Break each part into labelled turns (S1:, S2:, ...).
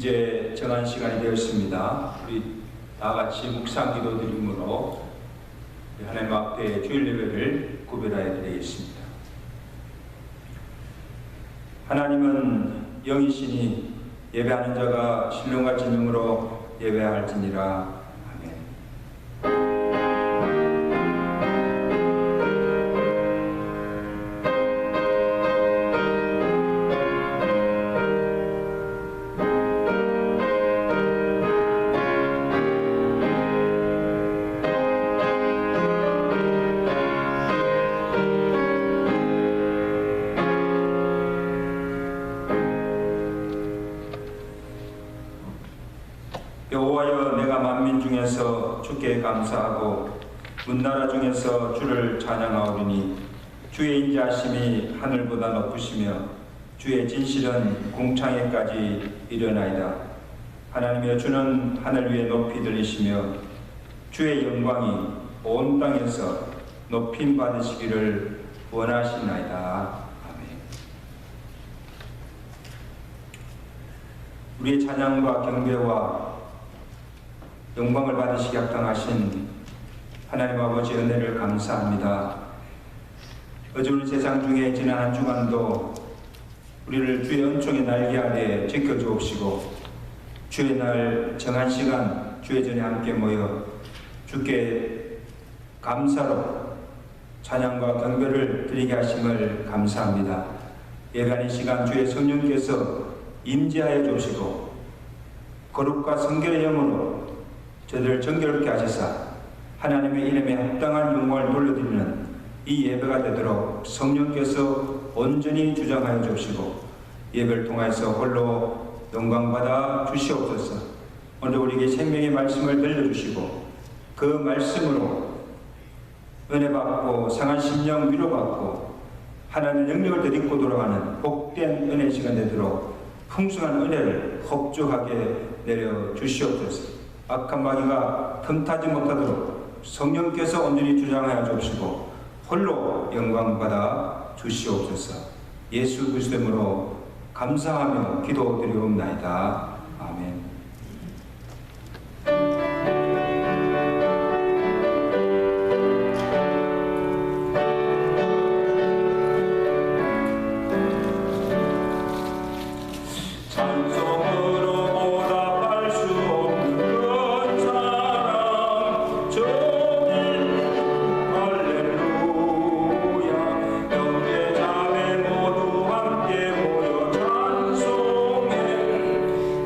S1: 이제 정한 시간이 되었습니다. 우리 다 같이 묵상 기도 드림으로 하나님 앞에 주일 예배를 구별하여 드리겠습니다. 하나님은 영이시니 예배하는 자가 신령과 진정으로 예배할지니라. 여호와여, 내가 만민 중에서 주께 감사하고 문나라 중에서 주를 찬양하오리니 주의 인자하심이 하늘보다 높으시며 주의 진실은 궁창에까지 이르나이다. 하나님여, 주는 하늘 위에 높이 들리시며 주의 영광이 온 땅에서 높임 받으시기를 원하시나이다. 우리의 찬양과 경배와 영광을 받으시기 합당하신 하나님 아버지 은혜를 감사합니다. 어두운 세상 중에 지난 한 주간도 우리를 주의 은총의 날개 아래 지켜주옵시고 주의 날 정한 시간 주의 전에 함께 모여 주께 감사로 찬양과 경배를 드리게 하심을 감사합니다. 예배하는 시간 주의 성령께서 임재하여 주시고 거룩과 성결의 영으로 저들을 정결케 하시사 하나님의 이름에 합당한 영광을 돌려드리는 이 예배가 되도록 성령께서 온전히 주장하여 주시고 예배를 통해서 홀로 영광받아 주시옵소서. 오늘 우리에게 생명의 말씀을 들려주시고 그 말씀으로 은혜받고 상한 심령 위로받고 하나님의 능력을 되딛고 돌아가는 복된 은혜 시간 되도록 풍성한 은혜를 흡족하게 내려 주시옵소서. 악한 마귀가 틈타지 못하도록 성령께서 온전히 주장하여 주시고 홀로 영광받아 주시옵소서. 예수 그리스도 이름으로 감사하며 기도드리옵나이다. 아멘.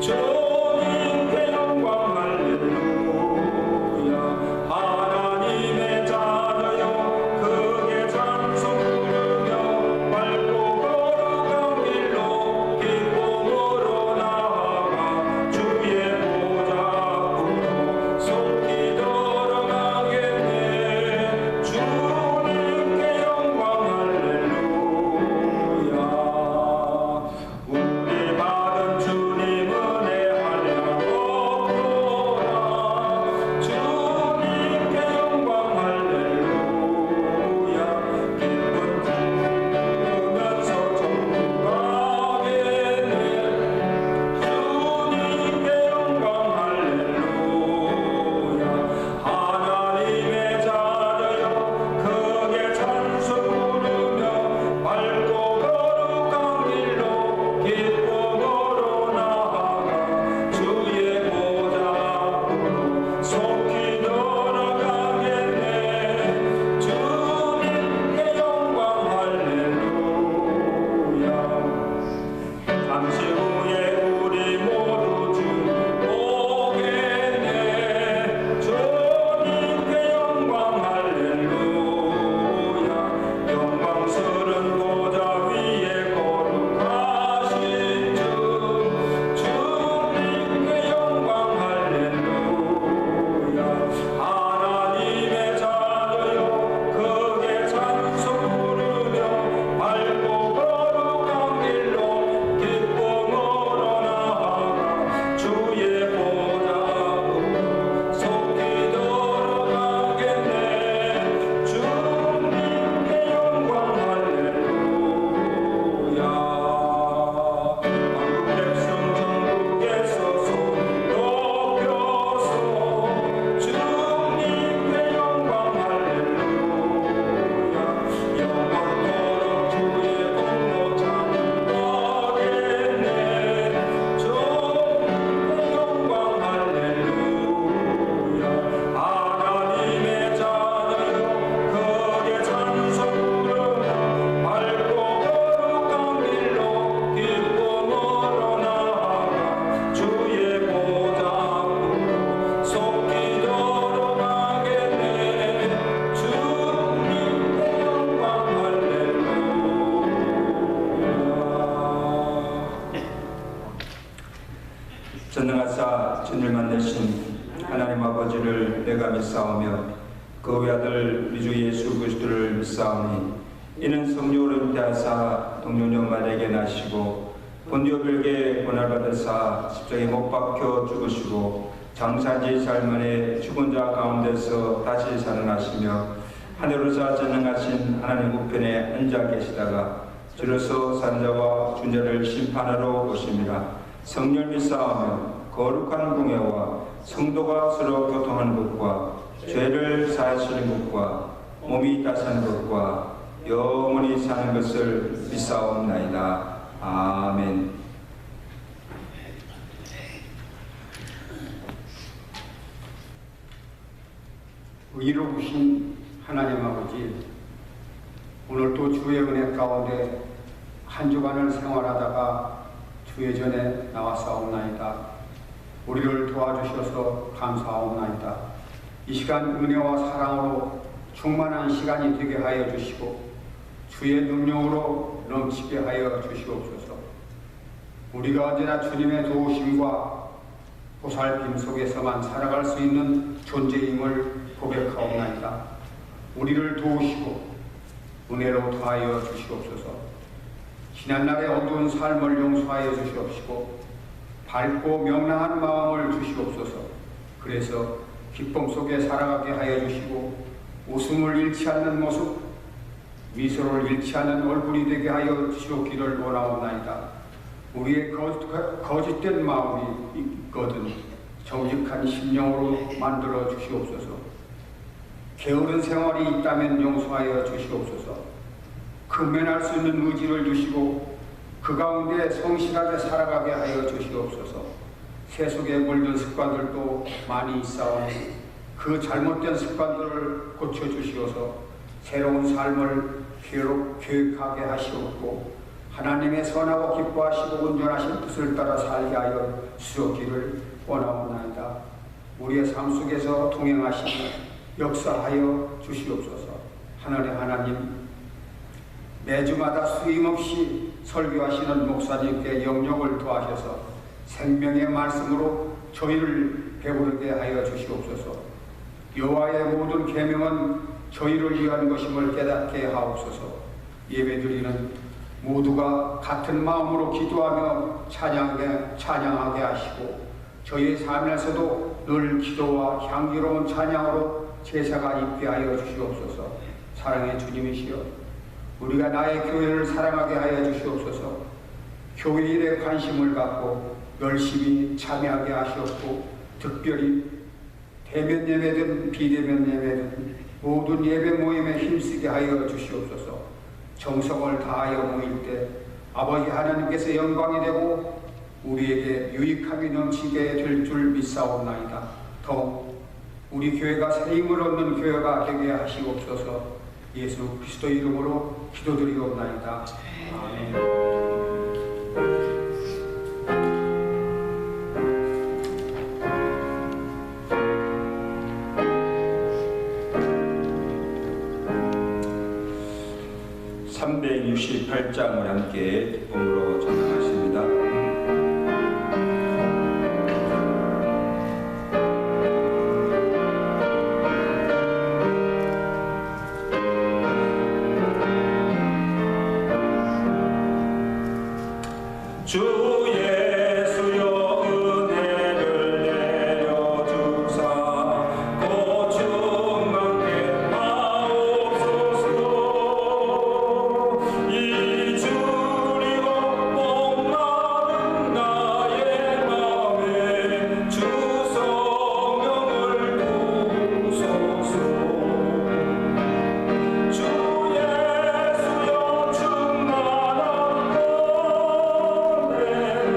S2: 저
S1: 믿사오며 그 외아들 우리 주 예수 그리스도를 믿사오니 이는 성령으로 잉태하사 동정녀 마리아에게 나시고 본디오 빌게 고난을 받으사 십자가에 못 박혀 죽으시고 장사지 살만에 죽은 자 가운데서 다시 살아나시며 하늘로서 전능하신 하나님 우편에 앉아 계시다가 주로서 산자와 준자를 심판하러 오심이라. 성령을 믿사오며 거룩한 공예와 성도가 서로 교통하는 것과 죄를 사하시는 것과 몸이 다사는 것과 영원히 사는 것을 믿사옵나이다. 아멘.
S2: 의로우신 하나님 아버지, 오늘도 주의 은혜 가운데 한 주간을 생활하다가 주의 전에 나왔사옵나이다. 우리를 도와주셔서 감사하옵나이다. 이 시간 은혜와 사랑으로 충만한 시간이 되게 하여 주시고 주의 능력으로 넘치게 하여 주시옵소서. 우리가 언제나 주님의 도우심과 보살핌 속에서만 살아갈 수 있는 존재임을 고백하옵나이다. 우리를 도우시고 은혜로 더하여 주시옵소서. 지난날의 어두운 삶을 용서하여 주시옵시고 밝고 명랑한 마음을 주시옵소서. 그래서 기쁨 속에 살아가게 하여 주시고 웃음을 잃지 않는 모습, 미소를 잃지 않는 얼굴이 되게 하여 주시옵기를 원하옵나이다. 우리의 거짓된 마음이 있거든 정직한 심령으로 만들어 주시옵소서. 게으른 생활이 있다면 용서하여 주시옵소서. 근면할 수 있는 의지를 주시고 그 가운데 성실하게 살아가게 하여 주시옵소서. 세속에 물든 습관들도 많이 있사오니 그 잘못된 습관들을 고쳐주시어서 새로운 삶을 계획하게 하시옵고 하나님의 선하고 기뻐하시고 온전하신 뜻을 따라 살게 하여 주시기를 원하옵나이다. 우리의 삶 속에서 동행하시니 역사하여 주시옵소서. 하늘의 하나님, 매주마다 수임없이 설교하시는 목사님께 영역을 더하셔서 생명의 말씀으로 저희를 배부르게 하여 주시옵소서. 여호와의 모든 계명은 저희를 위한 것임을 깨닫게 하옵소서. 예배드리는 모두가 같은 마음으로 기도하며 찬양하게 하시고 저희의 삶에서도 늘 기도와 향기로운 찬양으로 제사가 있게 하여 주시옵소서. 사랑의 주님이시여, 우리가 나의 교회를 사랑하게 하여 주시옵소서. 교회 일에 관심을 갖고 열심히 참여하게 하시옵고 특별히 대면 예배든 비대면 예배든 모든 예배 모임에 힘쓰게 하여 주시옵소서. 정성을 다하여 모일 때 아버지 하나님께서 영광이 되고 우리에게 유익함이 넘치게 될 줄 믿사옵나이다. 더욱 우리 교회가 새 힘을 얻는 교회가 되게 하시옵소서. 예수 그리스도 이름으로 기도드리옵나이다. 아멘.
S1: (368장을) 함께 기쁨으로 전하십니다. 주 예수여 은혜를 내려주사 곧 충만케 하옵소서. 이 주리고 목마른 나의 맘에 주 성령을 부소서. 주 예수여 충만한 은혜를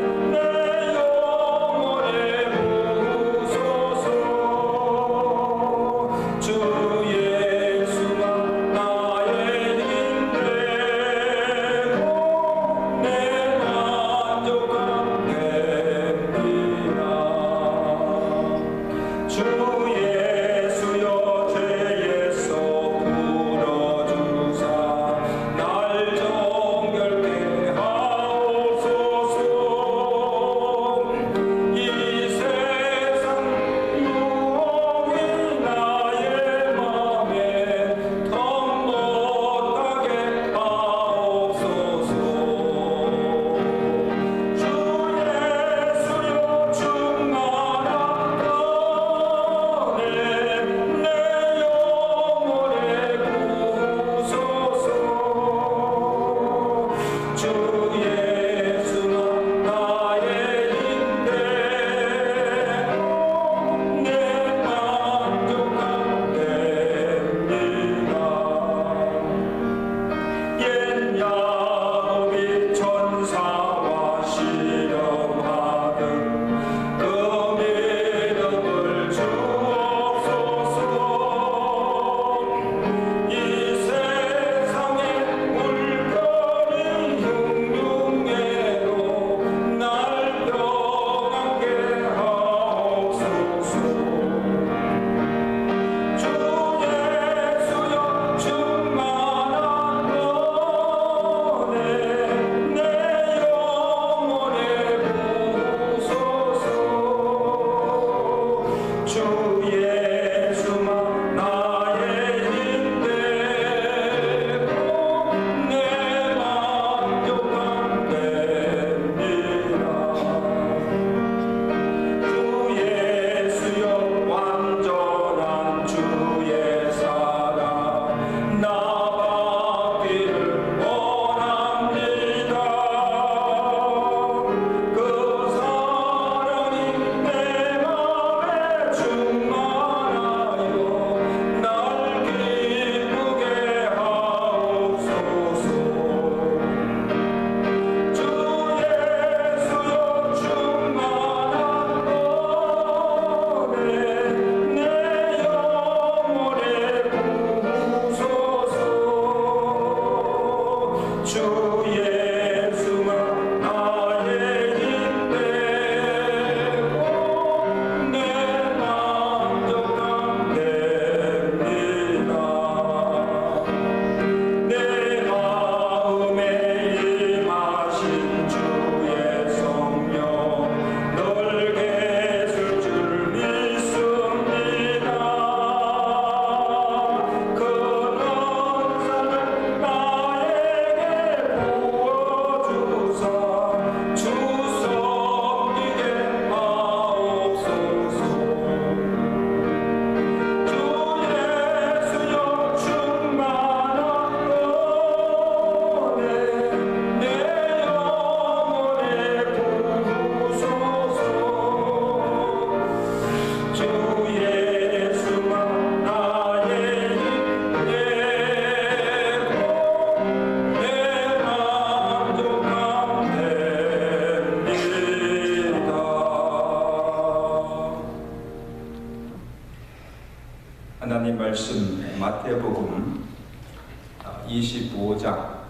S1: 25장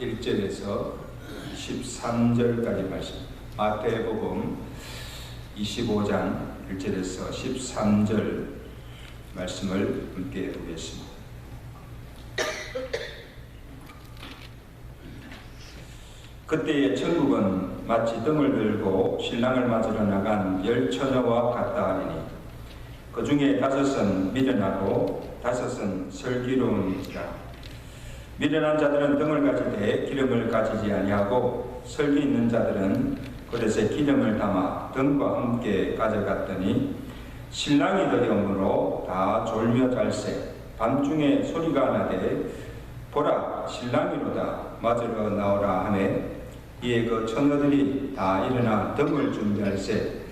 S1: 1절에서 13절까지 말씀. 마태복음 25장 1절에서 13절 말씀을 함께 보겠습니다. 그때의 천국은 마치 등을 들고 신랑을 맞으러 나간 열 처녀와 같다 하리니 그 중에 5은 미련하고 5은 슬기로우니라. 미련한 자들은 등을 가지되 기름을 가지지 아니하고 슬기 있는 자들은 그릇에 기름을 담아 등과 함께 가져갔더니 신랑이 들여오므로 다 졸며 잘세. 밤중에 소리가 나되 보라 신랑이로다 맞으러 나오라 하매 이에 그 처녀들이 다 일어나 등을 준비할세.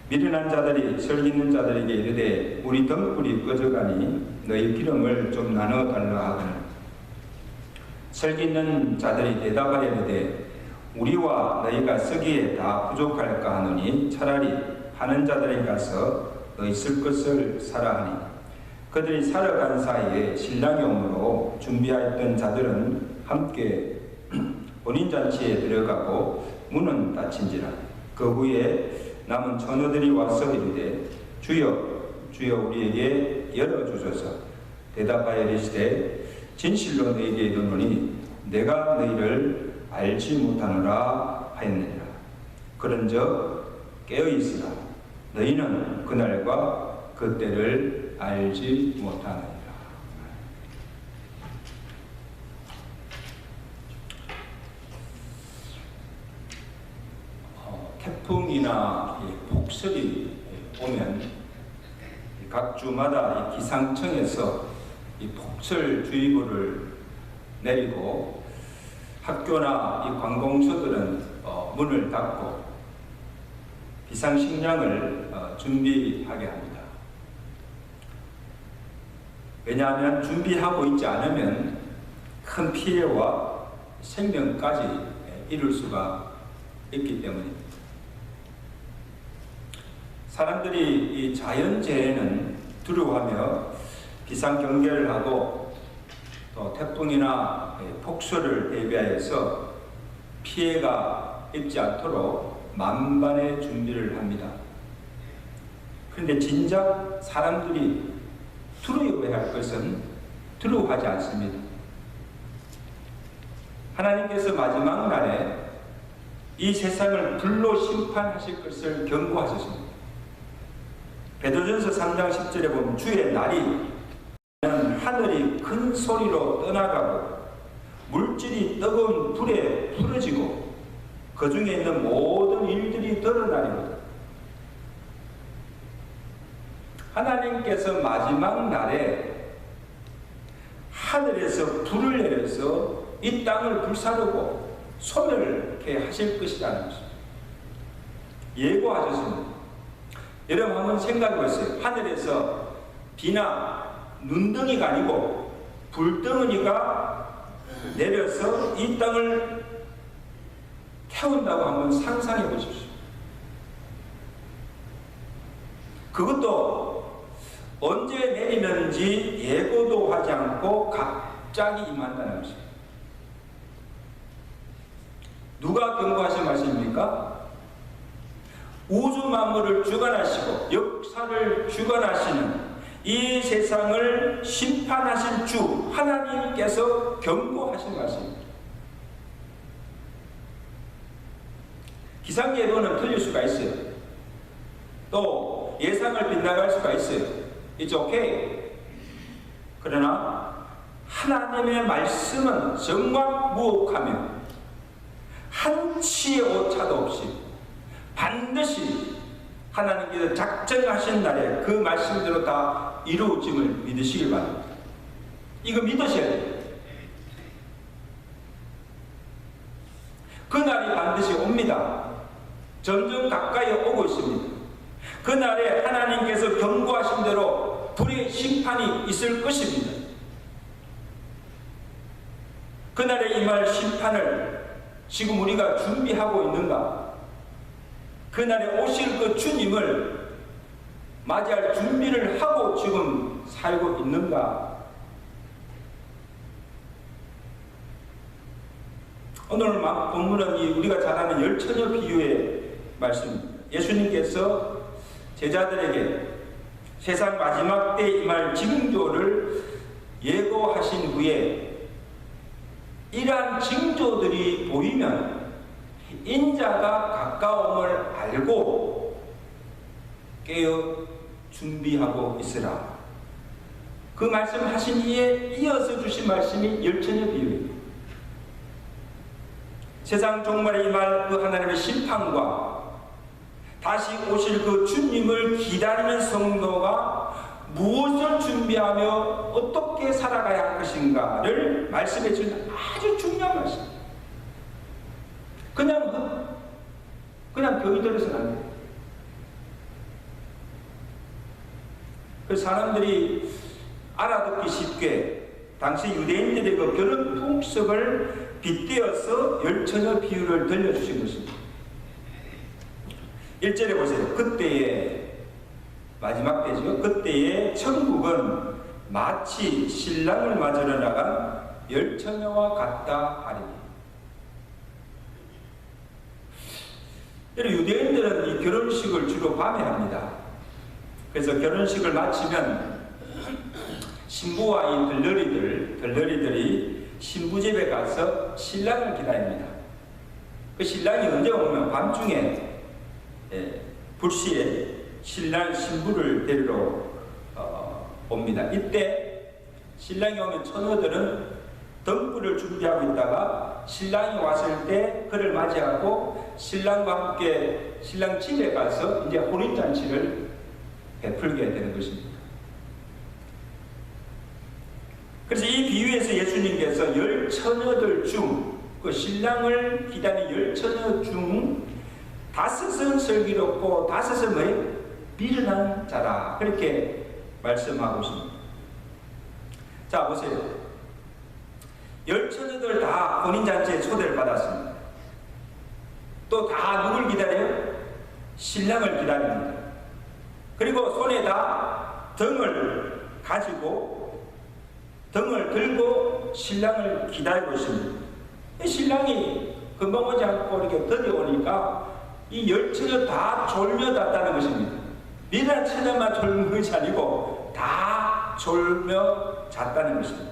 S1: 미련한 자들이 슬기 있는 자들에게 이르되 우리 등불이 꺼져가니 너희 기름을 좀 나눠 달라 하거늘 슬기 있는 자들이 대답하여 이르되 우리와 너희가 쓰기에 다 부족할까 하노니 차라리 하는 자들에게 가서 너희 쓸 것을 사라 하니 그들이 사러 간 사이에 신랑이 오므로 준비하였던 자들은 함께 혼인잔치에 들어가고 문은 닫힌지라. 그 후에 남은 처녀들이 와서 이르되 주여 주여 우리에게 열어주소서. 대답하여 이르시되 진실로 너희에게 이르노니 내가 너희를 알지 못하노라 하였느니라. 그런즉 깨어있으라. 너희는 그날과 그때를 알지 못하느니라. 태풍이나 폭설이 오면 각 주마다 기상청에서 폭설주의보를 내리고 학교나 관공서들은 문을 닫고 비상식량을 준비하게 합니다. 왜냐하면 준비하고 있지 않으면 큰 피해와 생명까지 이룰 수가 있기 때문입니다. 사람들이 이 자연재해는 두려워하며 비상경계를 하고 또 태풍이나 폭설을 대비하여서 피해가 입지 않도록 만반의 준비를 합니다. 그런데 진작 사람들이 두려워할 것은 두려워하지 않습니다. 하나님께서 마지막 날에 이 세상을 불로 심판하실 것을 경고하셨습니다. 베드로전서 3장 10절에 보면 주의 날이 하늘이 큰 소리로 떠나가고 물질이 뜨거운 불에 풀어지고 그 중에 있는 모든 일들이 드러나리로다. 하나님께서 마지막 날에 하늘에서 불을 내려서 이 땅을 불사르고 소멸케 하실 것이라는 것입니다. 예고하셨습니다. 여러분 한번 생각해 보세요. 하늘에서 비나 눈덩이가 아니고 불덩어리가 내려서 이 땅을 태운다고 한번 상상해 보십시오. 그것도 언제 내리는지 예고도 하지 않고 갑자기 임한다는 것입니다. 누가 경고하신 말씀입니까? 우주 만물을 주관하시고 역사를 주관하시는 이 세상을 심판하실 주 하나님께서 경고하신 말씀입니다. 기상예보는 틀릴 수가 있어요. 또 예상을 빗나갈 수가 있어요. It's okay. 그러나 하나님의 말씀은 정확무혹하며 한치의 오차도 없이 반드시 하나님께서 작정하신 날에 그 말씀대로 다 이루어짐을 믿으시길 바랍니다. 이거 믿으셔야 돼요. 그 날이 반드시 옵니다. 점점 가까이 오고 있습니다. 그 날에 하나님께서 경고하신 대로 불의 심판이 있을 것입니다. 그 날에 임할 심판을 지금 우리가 준비하고 있는가? 그날에 오실 그 주님을 맞이할 준비를 하고 지금 살고 있는가? 오늘 본문은 우리가 잘 아는 열처녀 비유의 말씀입니다. 예수님께서 제자들에게 세상 마지막 때 임할 징조를 예고하신 후에 이러한 징조들이 보이면 인자가 가까움을 알고 깨어 준비하고 있으라. 그 말씀 하신 이에 이어서 주신 말씀이 열처녀 비유입니다. 세상 종말에 임할 그 하나님의 심판과 다시 오실 그 주님을 기다리는 성도가 무엇을 준비하며 어떻게 살아가야 할 것인가를 말씀해 주는 아주 중요한 말씀. 그냥 교회 들어서는 안 돼요. 그 사람들이 알아듣기 쉽게 당시 유대인들의 그 결혼 풍습을 빗대어서 열처녀 비유를 들려주신 것입니다. 1절에 보세요. 그때에 마지막 때죠. 그때에 천국은 마치 신랑을 맞으러 나간 열처녀와 같다 하리니. 유대인들은 이 결혼식을 주로 밤에 합니다. 그래서 결혼식을 마치면 신부와 이 들러리들이 신부 집에 가서 신랑을 기다립니다. 그 신랑이 언제 오면 밤중에 불시에 신부를 데리러 옵니다. 이때 신랑이 오면 처녀들은 등불을 준비하고 있다가 신랑이 왔을 때 그를 맞이하고 신랑과 함께 신랑 집에 가서 이제 혼인잔치를 베풀게 되는 것입니다. 그래서 이 비유에서 예수님께서 열 처녀들 중 그 신랑을 기다리는 열 처녀 중 5은 슬기롭고 5은 뭐예요? 미련한 자라. 그렇게 말씀하고 있습니다. 자, 보세요. 열 처녀들 다 혼인잔치에 초대를 받았습니다. 또 다 누굴 기다려요? 신랑을 기다립니다. 그리고 손에다 등을 들고 신랑을 기다리고 있습니다. 신랑이 금방 오지 않고 이렇게 드디어 오니까 이 열 처녀 다 졸며 잤다는 것입니다. 미련한 처녀만 졸는 것이 아니고 다 졸며 잤다는 것입니다.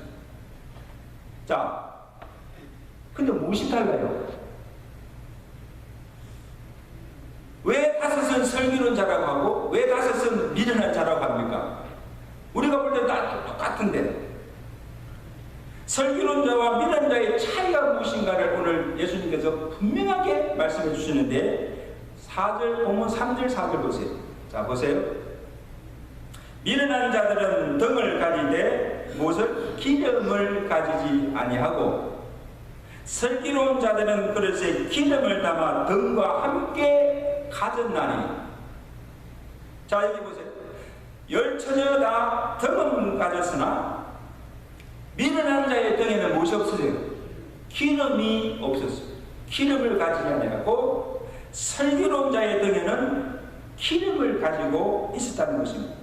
S1: 자, 근데 무엇이 달라요? 왜 5은 슬기로운 자라고 하고 왜 5은 미련한 자라고 합니까? 우리가 볼 때 다 똑같은데 슬기로운 자와 미련한 자의 차이가 무엇인가를 오늘 예수님께서 분명하게 말씀해 주시는데 4절 본문 3절 4절 보세요. 자, 보세요. 미련한 자들은 등을 가지되 무엇을? 기름을 가지지 아니하고 슬기로운 자들은 그릇에 기름을 담아 등과 함께 가졌나니. 자, 여기 보세요. 열 처녀 다 등은 가졌으나 미련한 자의 등에는 무엇이 없어요? 기름이 없었어요. 기름을 가지지 아니하고 슬기로운 자의 등에는 기름을 가지고 있었다는 것입니다.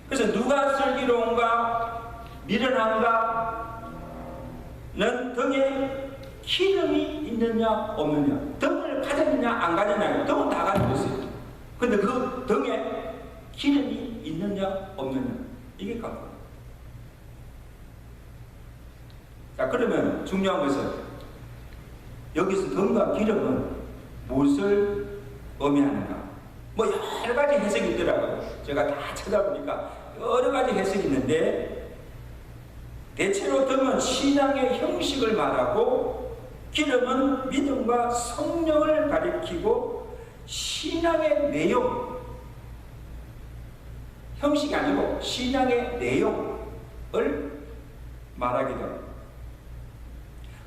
S1: 그래서 누가 슬기로운가 미련한가는 등에 기름이 있느냐 없느냐, 등을 가졌느냐 안 가졌느냐, 등은 다 가지고 있어요. 근데 그 등에 기름이 있느냐 없느냐, 이게 관건입니다. 자, 그러면 중요한 것은 여기서 등과 기름은 무엇을 의미하는가? 뭐 여러 가지 해석이 있더라고요. 제가 다 찾아보니까 여러 가지 해석이 있는데 대체로 등은 신앙의 형식을 말하고 기름은 믿음과 성령을 가리키고 신앙의 내용, 형식이 아니고 신앙의 내용을 말하기도 합니다.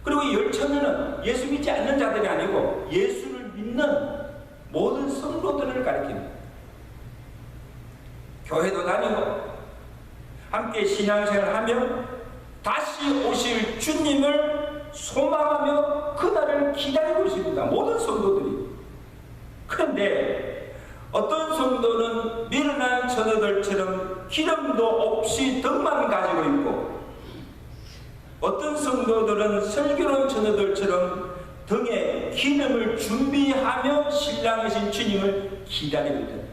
S1: 그리고 이 열 처녀는 예수 믿지 않는 자들이 아니고 예수를 믿는 모든 성도들을 가리킵니다. 교회도 다니고 함께 신앙생활을 하며 다시 오실 주님을 소망하며 그날을 기다리고 있습니다. 모든 성도들이. 그런데 어떤 성도는 미련한 처녀들처럼 기름도 없이 등만 가지고 있고, 어떤 성도들은 슬기로운 처녀들처럼 등에 기름을 준비하며 신랑이신 주님을 기다리고 있다.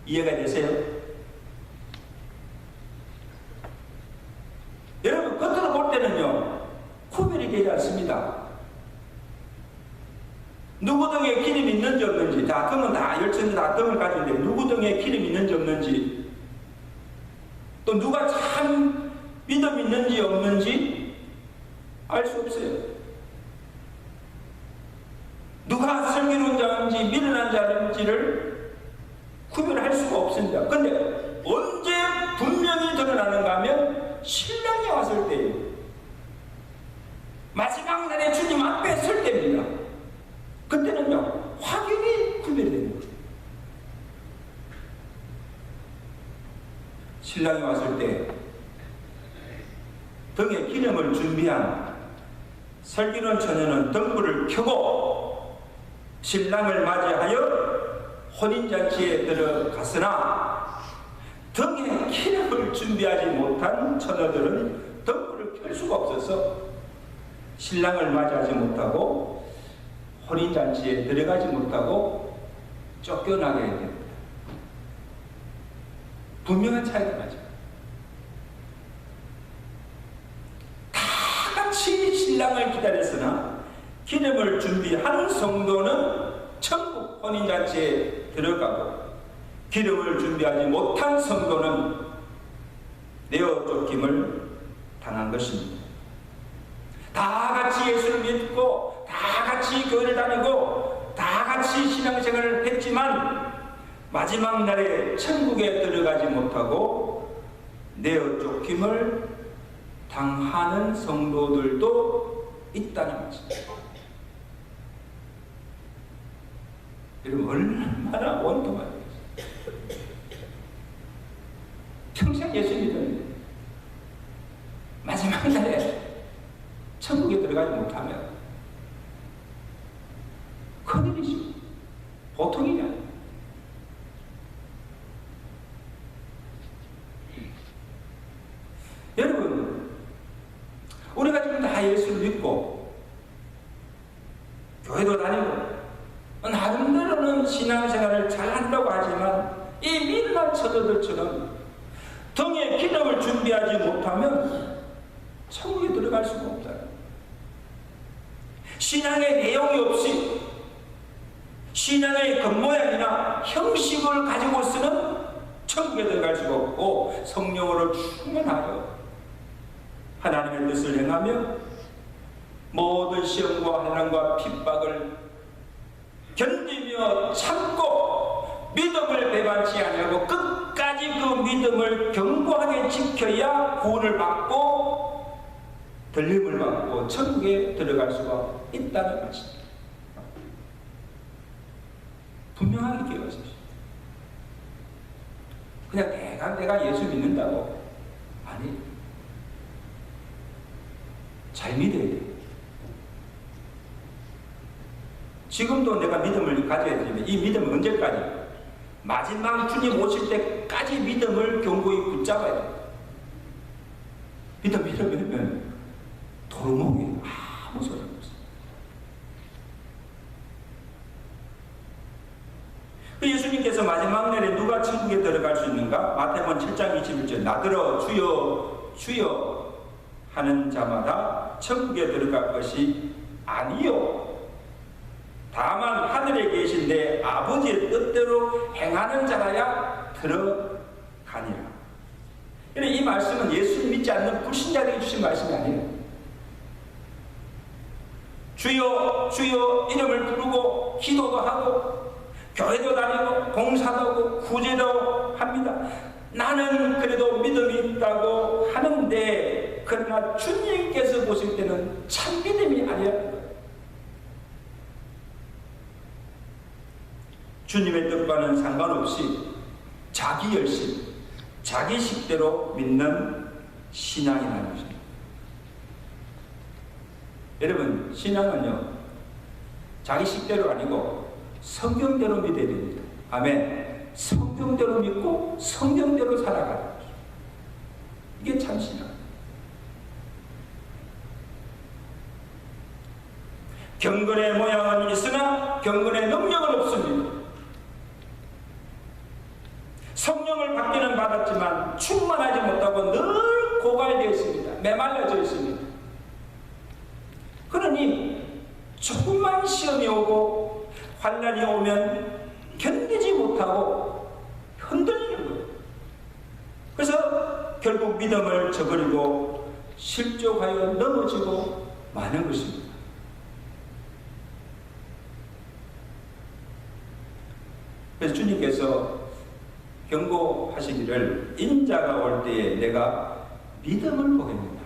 S1: 이해가 되세요? 여러분, 겉으로 볼 때는요, 구별이 되지 않습니다. 누구 등에 기름이 있는지 없는지, 다 등은 다 열천이 다 등을 가지고 있는데 누구 등에 기름이 있는지 없는지, 또 누가 참 믿음 있는지 없는지 알 수 없어요. 누가 슬기로운 자인지 미련한 자인지를 구별할 수가 없습니다. 근데 언제 분명히 드러나는가 하면 신랑이 왔을 때예요. 마지막 날에 주님 앞에 설 때입니다. 그때는요, 확연히 구별이 됩니다. 신랑이 왔을 때 등에 기름을 준비한 슬기로운 처녀는 등불을 켜고 신랑을 맞이하여 혼인잔치에 들어갔으나 등에 기름을 준비하지 못한 처녀들은 등불을 켤 수가 없어서 신랑을 맞이하지 못하고 혼인잔치에 들어가지 못하고 쫓겨나게 됩니다. 분명한 차이가 나죠. 다 같이 신랑을 기다렸으나 기름을 준비한 성도는 천국 혼인잔치에 들어가고 기름을 준비하지 못한 성도는 내어 쫓김을 당한 것입니다. 다 같이 예수를 믿고 다 같이 교회를 다니고 다 같이 신앙생활을 했지만 마지막 날에 천국에 들어가지 못하고 내어 쫓김을 당하는 성도들도 있다는 것입니다. 여러분, 얼마나 원통하겠어요. 평생 예수 믿었는데 마지막 날에 천국에 들어가지 못하면 큰일이죠. 보통이 아니에요. 여러분, 우리가 지금 다 예수를 믿고 교회도 다니고 나름대로는 신앙생활을 잘한다고 하지만 이 미련한 처녀들처럼 등에 기름을 준비하지 못하면 천국에 들어갈 수가 없다. 신앙의 내용이 없이 신앙의 겉모양이나 형식을 가지고서는 천국에 들어갈 수가 없고 성령으로 충만하여 하나님의 뜻을 행하며 모든 시험과 환난과 핍박을 견디며 참고 믿음을 배반치 아니하고 끝까지 그 믿음을 견고하게 지켜야 구원을 받고 들림을 받고 천국에 들어갈 수가 있다는 것입니다. 분명하게 기억하십시오. 그냥 내가 예수 믿는다고 아니, 잘 믿어야 돼요. 지금도 내가 믿음을 가져야 되지만 이 믿음은 언제까지? 마지막 주님 오실 때까지 믿음을 견고히 붙잡아야 돼요. 믿음 잃으면 도루묵이 아무 소용 없어요. 예수님께서 마지막 날에 누가 천국에 들어갈 수 있는가? 마태복음 7장 21절 나더러 주여 주여 하는 자마다 천국에 들어갈 것이 아니요 다만 하늘에 계신 내 아버지의 뜻대로 행하는 자라야 들어가니라. 이 말씀은 예수를 믿지 않는 불신자에게 주신 말씀이 아니에요. 주여 주여 이름을 부르고 기도도 하고 교회도 다니고 봉사도 하고 구제도 합니다. 나는 그래도 믿음이 있다고 하는데 그러나 주님께서 보실 때는 참 믿음이 아니라 주님의 뜻과는 상관없이 자기 열심, 자기 식대로 믿는 신앙이라는 것입니다. 여러분, 신앙은요 자기 식대로 아니고 성경대로 믿어야 됩니다. 아멘. 성경대로 믿고 성경대로 살아가는 것입니다. 이게 참 신앙. 경건의 모양은 있으나 경건의 능력은 없습니다. 성령을 받기는 받았지만 충만하지 못하고 늘 고갈되어 있습니다. 메말라져 있습니다. 그러니 조금만 시험이 오고 환난이 오면 견디지 못하고 흔들리는 거예요. 그래서 결국 믿음을 저버리고 실족하여 넘어지고 마는 것입니다. 그래서 주님께서 경고하시기를 인자가 올 때에 내가 믿음을 보겠느냐.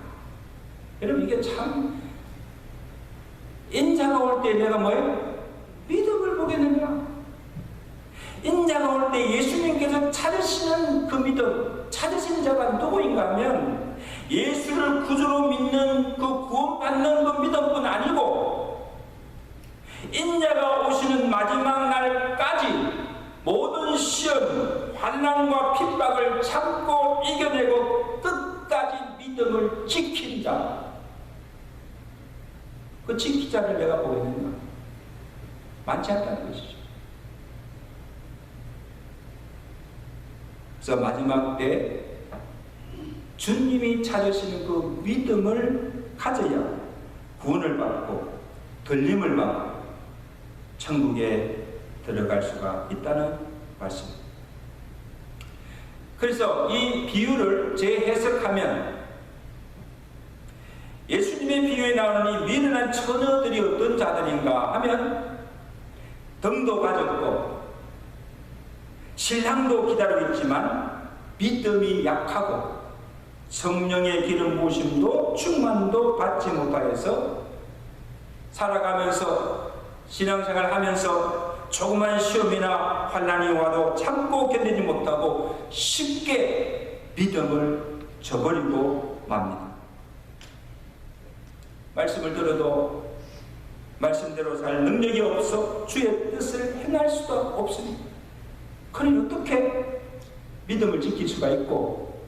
S1: 여러분 이게 참, 인자가 올 때에 내가 뭐예요? 믿음을 보겠느냐. 인자가 올 때 예수님께서 찾으시는 그 믿음, 찾으신 자가 누구인가 하면 예수를 구주로 믿는 그 구원받는 그 믿음뿐 아니고 인자가 오시는 마지막 날까지 모든 시험, 환난과 핍박을 참고 이겨내고 끝까지 믿음을 지킨 자, 그 지킨 자를 내가 보겠느냐? 많지 않다는 것이죠. 그래서 마지막 때 주님이 찾으시는 그 믿음을 가져야 구원을 받고 들림을 받고 천국에 들어갈 수가 있다는 말씀입니다. 그래서 이 비유를 재해석하면 예수님의 비유에 나오는 이 미련한 처녀들이 어떤 자들인가 하면 등도 가졌고 신랑도 기다리고 있지만 믿음이 약하고 성령의 기름 부으심도 충만도 받지 못하여서 살아가면서 신앙생활 하면서 조그만 시험이나 환난이 와도 참고 견디지 못하고 쉽게 믿음을 저버리고 맙니다. 말씀을 들어도 말씀대로 살 능력이 없어 주의 뜻을 행할 수도 없습니다. 그러니 어떻게 믿음을 지킬 수가 있고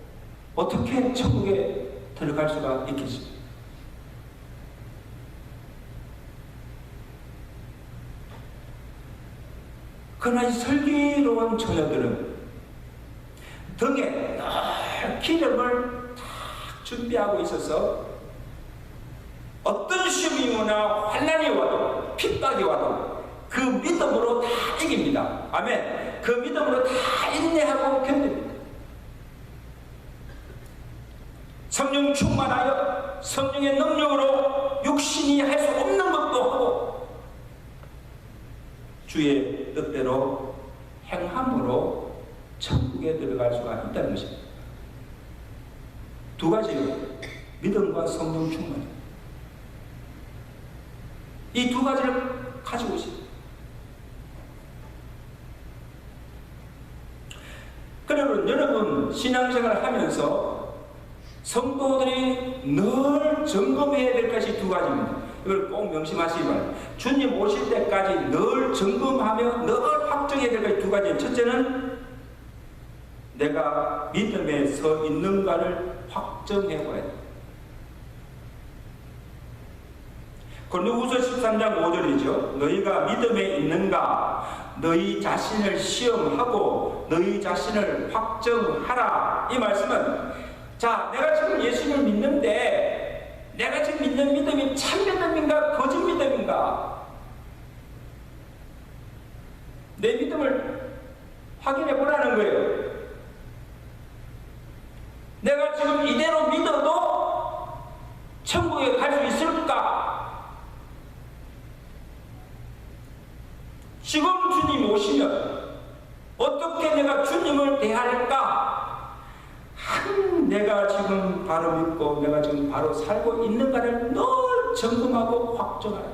S1: 어떻게 천국에 들어갈 수가 있겠습니까? 그러나 이 슬기로운 처녀들은 등에 늘 기름을 다 준비하고 있어서 어떤 시험이 오나 환난이 와도 핍박이 와도 그 믿음으로 다 이깁니다. 아멘. 그 믿음으로 다 인내하고 견딥니다. 성령 충만하여 성령의 능력으로 육신이 할 수 없는 것도 하고 주의 뜻대로 행함으로 천국에 들어갈 수가 있다는 것입니다. 두 가지요. 믿음과 성령 충만. 이 두 가지를 가지고 있습니다. 그러면 여러분 신앙생활을 하면서 성도들이 늘 점검해야 될 것이 두 가지입니다. 이걸 꼭 명심하시기 바랍니다. 주님 오실 때까지 늘 점검하며 늘 확정해야 될 것이 두 가지예요. 첫째는 내가 믿음에 서 있는가를 확정해 봐야 돼요. 고린도후서 13장 5절이죠. 너희가 믿음에 있는가? 너희 자신을 시험하고 너희 자신을 확정하라. 이 말씀은 자, 내가 지금 예수를 믿는데 내가 지금 믿는 믿음이 참 믿음인가 거짓 믿음인가? 내 믿음을 확인해 보라는 거예요. 내가 지금 이대로 믿어도 천국에 갈 수 있을까? 지금 주님 오시면 어떻게 내가 주님을 대할까? 내가 지금 바로 믿고 내가 지금 바로 살고 있는가를 늘 점검하고 확정하라.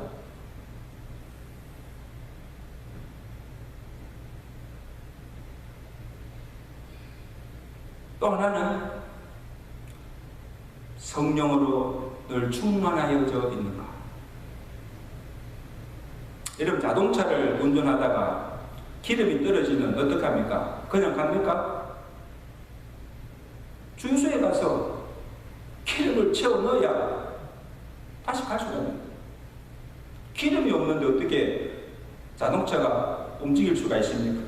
S1: 또 하나는 성령으로 늘 충만하여져 있는가. 여러분 자동차를 운전하다가 기름이 떨어지면 어떡합니까? 그냥 갑니까? 주유소에 가서 기름을 채워 넣어야 다시 갈 수가 있습니다. 기름이 없는데 어떻게 자동차가 움직일 수가 있습니까?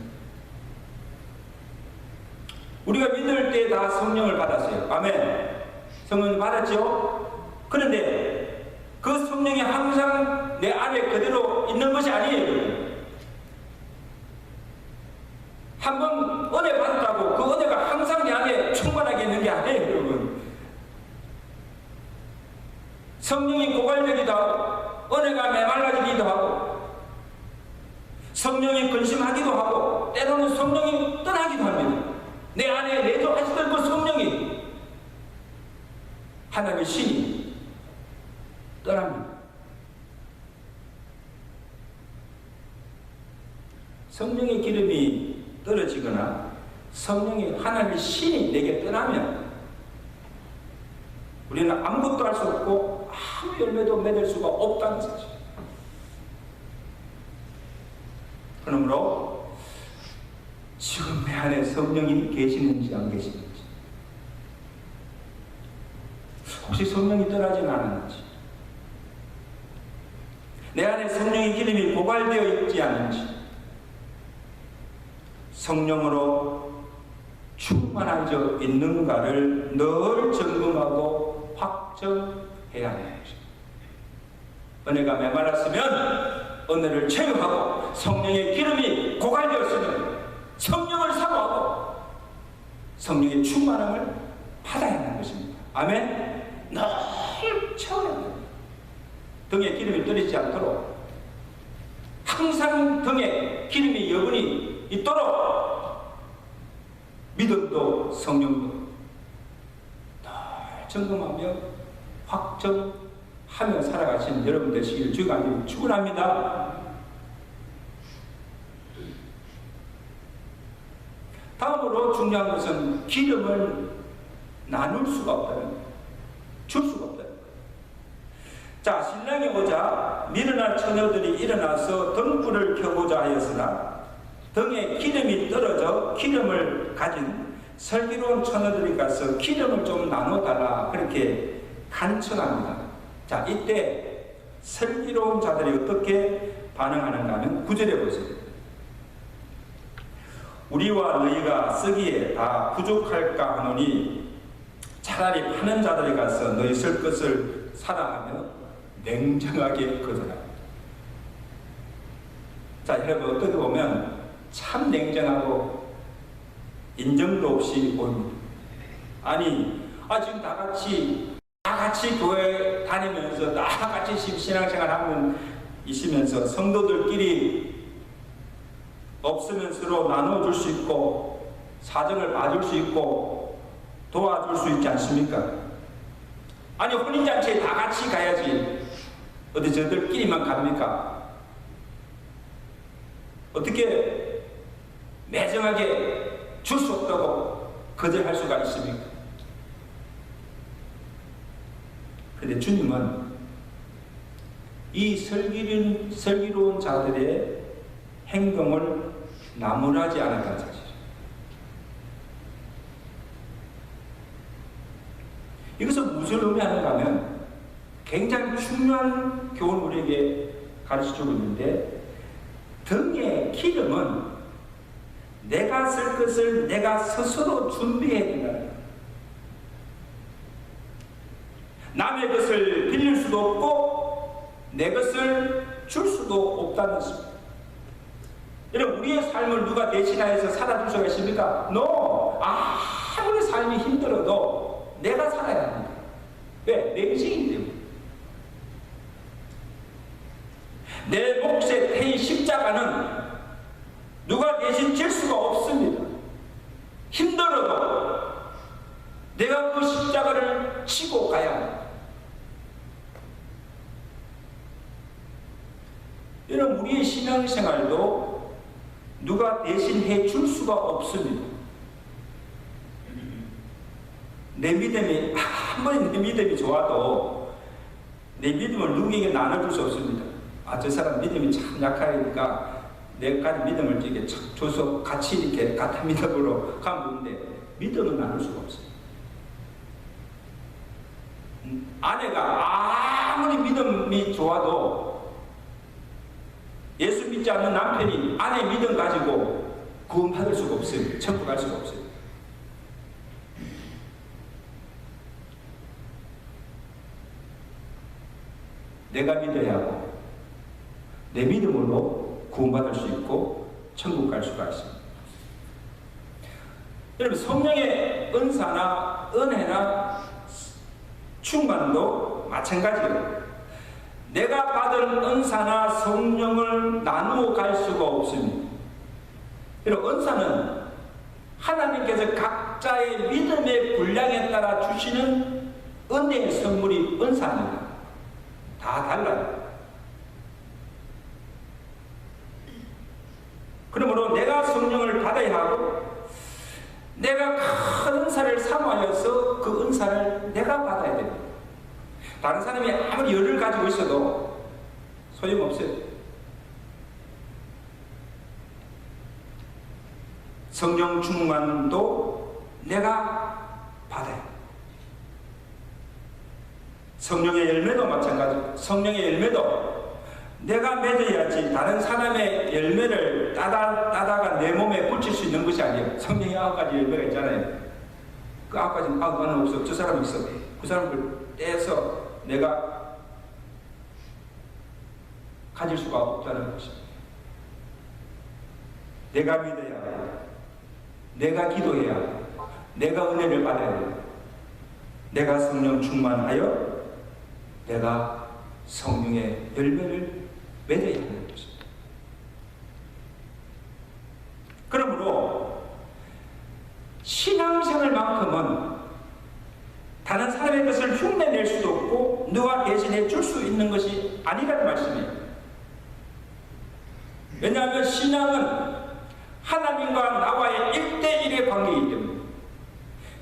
S1: 우리가 믿을 때 다 성령을 받았어요. 아멘. 성령을 받았죠? 그런데 그 성령이 항상 내 안에 그대로 있는 것이 아니에요. 한번 은혜 받았다고 그 은혜가 항상 내 안에 충만하게 있는 게 아니에요, 여러분. 성령이 고갈되기도 하고 은혜가 메말라지기도 하고 성령이 근심하기도 하고 때로는 성령이 떠나기도 합니다. 내 안에 내주하시던 그 성령이 하나님의 신이 떠납니다. 성령의 기름이 떨어지거나 성령의 하나님의 신이 내게 떠나면 우리는 아무것도 할 수 없고 아무 열매도 맺을 수가 없다는 사실. 그러므로 지금 내 안에 성령이 계시는지 안 계시는지, 혹시 성령이 떠나지는 않았는지, 내 안에 성령의 기름이 고갈되어 있지 않은지, 성령으로 충만하여 있는가를 늘 점검하고 확정해야 하는 것입니다. 은혜가 메말랐으면 은혜를 체험하고 성령의 기름이 고갈되었으면 성령을 사모하고 성령의 충만함을 받아야 하는 것입니다. 아멘. 늘 채워야 합니다. 등에 기름이 떨어지지 않도록 항상 등에 기름이 여분이 있도록 믿음도 성령도 늘 점검하며 확정하며 살아가시는 여러분 되시기를 주가 아니고 축원합니다. 다음으로 중요한 것은 기름을 나눌 수가 없다는 거예요. 줄 수가 없다는 거예요. 자, 신랑이 오자 미련한 처녀들이 일어나서 등불을 켜고자 하였으나 등에 기름이 떨어져 기름을 가진 슬기로운 처녀들이 가서 기름을 좀 나눠달라 그렇게 간청합니다. 자, 이때 슬기로운 자들이 어떻게 반응하는가 하면 9절에 보세요. 우리와 너희가 쓰기에 다 부족할까 하노니 차라리 파는 자들이 가서 너희 쓸 것을 사라 하며 냉정하게 거절합니다. 자, 여러분 어떻게 보면 참 냉정하고 인정도 없이 보입니다. 아니, 지금 다 같이 교회 다니면서 다 같이 신앙생활 하면 있으면서 성도들끼리 없으면 서로 나눠줄 수 있고 사정을 봐줄 수 있고 도와줄 수 있지 않습니까? 아니, 혼인잔치에 다 같이 가야지 어디 저들끼리만 갑니까? 어떻게 매정하게 줄 수 없다고 거절할 수가 있습니까? 그런데 주님은 이 슬기로운 자들의 행동을 나무라지 않았다는 사실. 이것은 무엇을 의미하는가 하면 굉장히 중요한 교훈을 우리에게 가르쳐주고 있는데, 등의 기름은 내가 쓸 것을 내가 스스로 준비해야 된다는 거예요. 남의 것을 빌릴 수도 없고 내 것을 줄 수도 없다는 것입니다. 여러분, 우리의 삶을 누가 대신하여서 살아줄 수가 있습니까? No! 아무리 삶이 힘들어도 내가 살아야 합니다. 왜? 내 인생이기 때문에. 내 몫의 태인 십자가는 누가 대신 질 수가 없습니다. 힘들어도 내가 그 십자가를 지고 가야 합니다. 여러분, 우리의 신앙생활도 누가 대신해 줄 수가 없습니다. 내 믿음이 아무리 내 믿음이 좋아도 내 믿음을 누구에게 나눠줄 수 없습니다. 저 사람 믿음이 참 약하니까 내가 가진 믿음을 이렇게 줘서 같이 이렇게 같은 믿음으로 가면 되는데 믿음은 나눌 수가 없어요. 아내가 아무리 믿음이 좋아도 믿지 않는 남편이 아내의 믿음 가지고 구원받을 수가 없어요. 천국 갈 수가 없어요. 내가 믿어야 하고 내 믿음으로 구원받을 수 있고 천국 갈 수가 있습니다. 여러분, 성령의 은사나 은혜나 충만도 마찬가지예요. 내가 받은 은사나 성령을 나누어 갈 수가 없습니다. 여러분, 은사는 하나님께서 각자의 믿음의 분량에 따라 주시는 은혜의 선물이 은사입니다. 다 달라요. 그러므로 내가 성령을 받아야 하고 내가 큰 은사를 삼아여서 그 은사를 내가 받아야 됩니다. 다른 사람이 아무리 열을 가지고 있어도 소용없어요. 성령 충만도 내가 받아야 돼요. 성령의 열매도 마찬가지고 성령의 열매도 내가 맺어야지 다른 사람의 열매를 따다가 내 몸에 붙일 수 있는 것이 아니에요. 성령의 9가지 열매가 있잖아요. 그 9가지는 9가지는 없어. 저 사람이 있어. 그 사람을 떼서 내가 가질 수가 없다는 것입니다. 내가 믿어야 해요. 내가 기도해야 해요. 내가 은혜를 받아야 해요. 내가 성령 충만하여 내가 성령의 열매를 맺어야 하는 것입니다. 그러므로 신앙생활만큼은 다른 사람의 것을 흉내낼 수도 없고 누가 대신해 줄 수 있는 것이 아니라는 말씀이에요. 왜냐하면 신앙은 하나님과 나와의 1대1의 관계이기 때문에,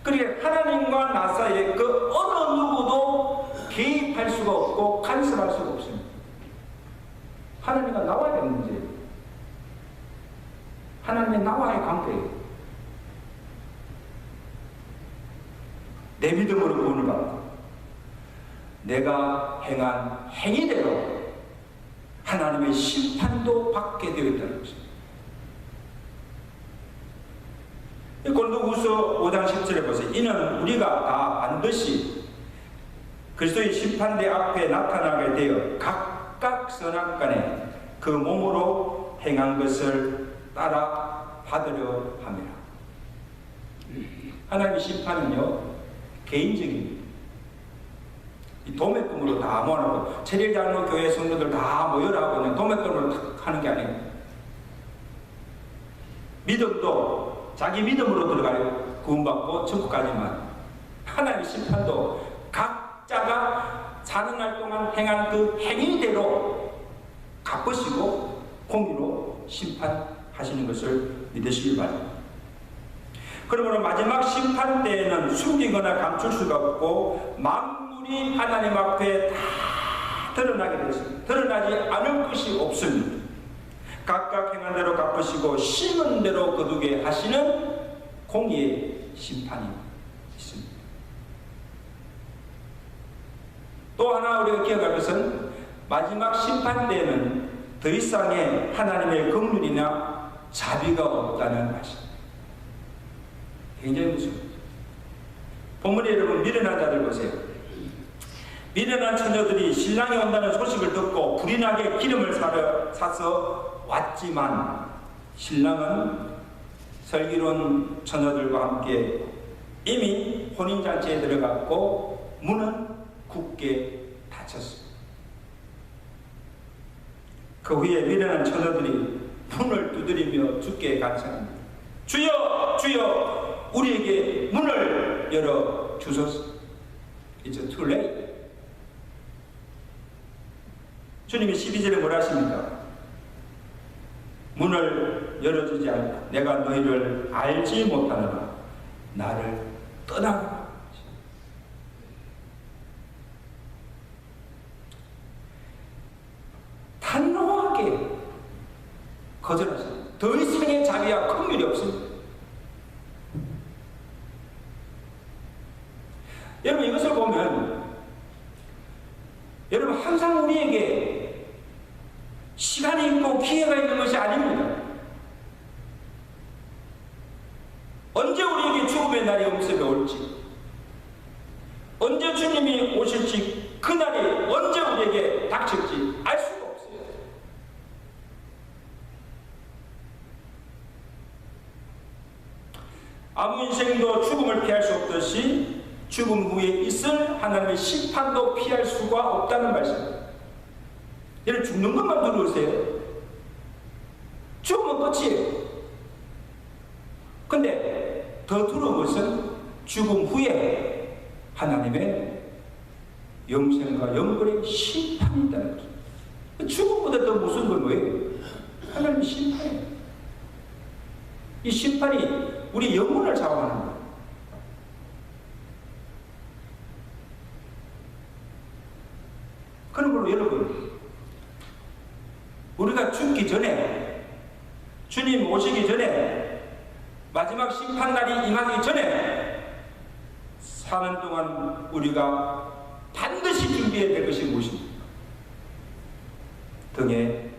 S1: 그러니까 하나님과 나 사이에 그 어느 누구도 개입할 수가 없고 간섭할 수가 없습니다. 하나님과 나와야 되는 문제예요. 하나님의 나와의 관계예요. 내 믿음으로 구원을 받고 내가 행한 행위대로 하나님의 심판도 받게 되어 있다는 것입니다. 고린도후서 5장 10절에 보세요. 이는 우리가 다 반드시 그리스도의 심판대 앞에 나타나게 되어 각각 선악간에 그 몸으로 행한 것을 따라 받으려 함이라. 하나님의 심판은요 개인적입니다. 이 도매금으로 다 모아놓고 체질장로 교회 성도들 다 모여라고 그냥 도매금으로 하는 게 아니에요. 믿음도 자기 믿음으로 들어가요. 구원받고 천국 가지만 하나님의 심판도 각자가 사는 날 동안 행한 그 행위대로 갚으시고 공의로 심판하시는 것을 믿으시기 바랍니다. 그러므로 마지막 심판 때에는 숨기거나 감출 수가 없고 만물이 하나님 앞에 다 드러나게 되었습니다. 드러나지 않을 것이 없습니다. 각각 행한 대로 갚으시고 심은 대로 거두게 하시는 공의의 심판이 있습니다. 또 하나 우리가 기억할 것은 마지막 심판 때에는 더 이상의 하나님의 긍휼이나 자비가 없다는 말씀입니다. 굉장히 무섭습니다. 본문에 여러분 미련한 자들 보세요. 미련한 처녀들이 신랑이 온다는 소식을 듣고 불이 나게 기름을 사서 왔지만 신랑은 슬기로운 처녀들과 함께 이미 혼인잔치에 들어갔고 문은 굳게 닫혔습니다. 그 후에 미련한 처녀들이 문을 두드리며 주께 간청합니다. 주여! 주여! 우리에게 문을 열어 주소서. It's too late. 주님이 12절에 뭐라 하십니까? 문을 열어주지 않고 내가 너희를 알지 못하느라 나를 떠나라. 단호하게 거절하십니다. 더 이상의 자비와 긍휼이 없습니다. 여러분 이것을 보면 여러분 항상 우리에게 시간이 있고 기회가 있는 것이 아닙니다. 언제 우리에게 죽음의 날이 엄습해 올지, 언제 주님이 오실지, 그날이 언제 우리에게 닥칠지 알 수가 없어요. 아무 인생도 죽음을 피할 수 없듯이 죽음 후에 있을 하나님의 심판도 피할 수가 없다는 말씀입니다. 여러분, 죽는 것만 들어오세요. 죽으면 끝이에요. 근데 더 두려운 것은 죽음 후에 하나님의 영생과 영벌의 심판이 있다는 거죠. 죽음보다 더 무서운 건 뭐예요? 하나님의 심판이에요. 이 심판이 우리 영혼을 좌우하는 거예요. 그러므로 여러분, 우리가 죽기 전에, 주님 오시기 전에, 마지막 심판날이 임하기 전에 사는 동안 우리가 반드시 준비해야 될 것이 무엇입니까? 등에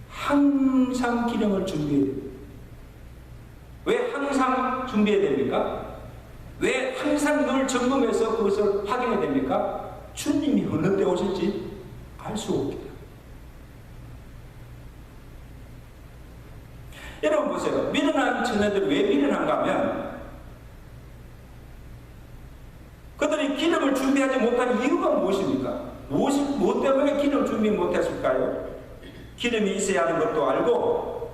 S1: 항상 기름을 준비해야 됩니다. 왜 항상 준비해야 됩니까? 왜 항상 늘 점검해서 그것을 확인해야 됩니까? 주님이 어느 때 오실지 알 수 없기 때문에. 여러분 보세요. 미련한 처녀들이 왜 미련한가 하면 그들이 기름을 준비하지 못한 이유가 무엇입니까? 무엇 때문에 기름을 준비 못했을까요? 기름이 있어야 하는 것도 알고,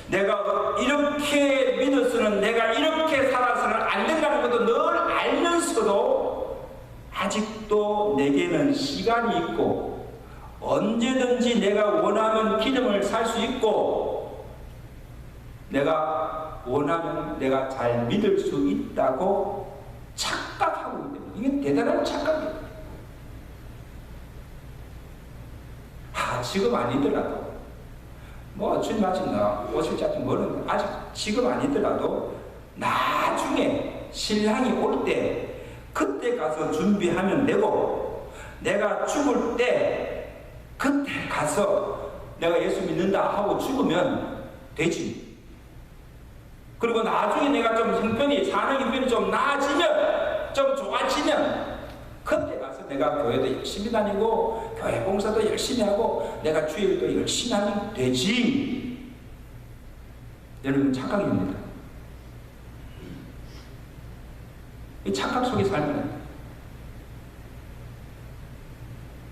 S1: 내가 이렇게 믿어서는, 내가 이렇게 살아서는 안 된다는 것도 늘 알면서도 아직도 내게는 시간이 있고 언제든지 내가 원하면 기름을 살 수 있고 내가 원하면 내가 잘 믿을 수 있다고 착각하고 있기 때문에 이게 대단한 착각이에요. 지금 아니더라도 주님 아직 오실지 아직 모르는데 아직 지금 아니더라도 나중에 신랑이 올 때 그때 가서 준비하면 되고, 내가 죽을 때 그때 가서 내가 예수 믿는다 하고 죽으면 되지. 그리고 나중에 내가 좀 형편이, 사는 형편이 좀 나아지면, 좀 좋아지면 그때 가서 내가 교회도 열심히 다니고 교회 봉사도 열심히 하고 내가 주일도 열심히 하면 되지. 여러분, 착각입니다. 이 착각 속에 살면 됩니다.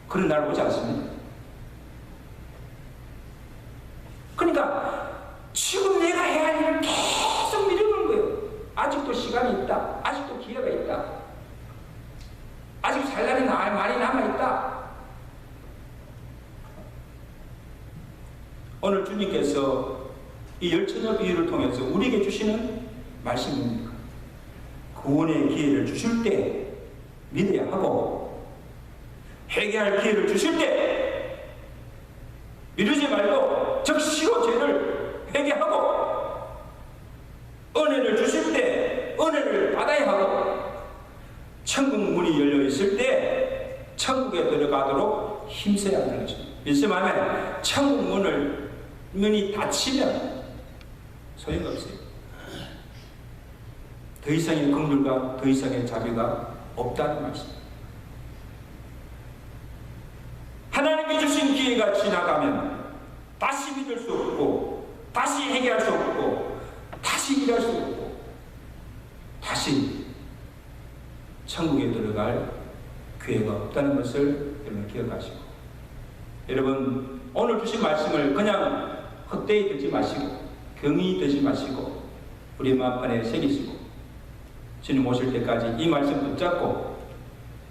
S1: 그런 날 오지 않습니까? 그러니까 지금 내가 해야 할 일을 계속 미루는 거예요. 아직도 시간이 있다. 아직도 기회가 있다. 아직 살 날이 많이 남아있다. 오늘 주님께서 이 열처녀 비유를 통해서 우리에게 주시는 말씀입니다. 구원의 기회를 주실 때 믿어야 하고, 회개할 기회를 주실 때 미루지 말고 적시로 죄를 회개하고, 은혜를 주실 때 은혜를 받아야 하고, 천국 문이 열려 있을 때 천국에 들어가도록 힘써야 하는 거죠. 말씀하면 천국 문이 닫히면 소용없어요. 더 이상의 긍휼과 더 이상의 자비가 없다는 말씀입니다. 하나님께 주신 기회가 지나가면 다시 믿을 수 없고, 다시 회개할 수 없고, 다시 일할 수 없고, 다시 천국에 들어갈 기회가 없다는 것을 여러분 기억하시고, 여러분 오늘 주신 말씀을 그냥 헛되이 듣지 마시고 경히 듣지 마시고 우리 마음판에 새기시고, 주님 오실 때까지 이 말씀 붙잡고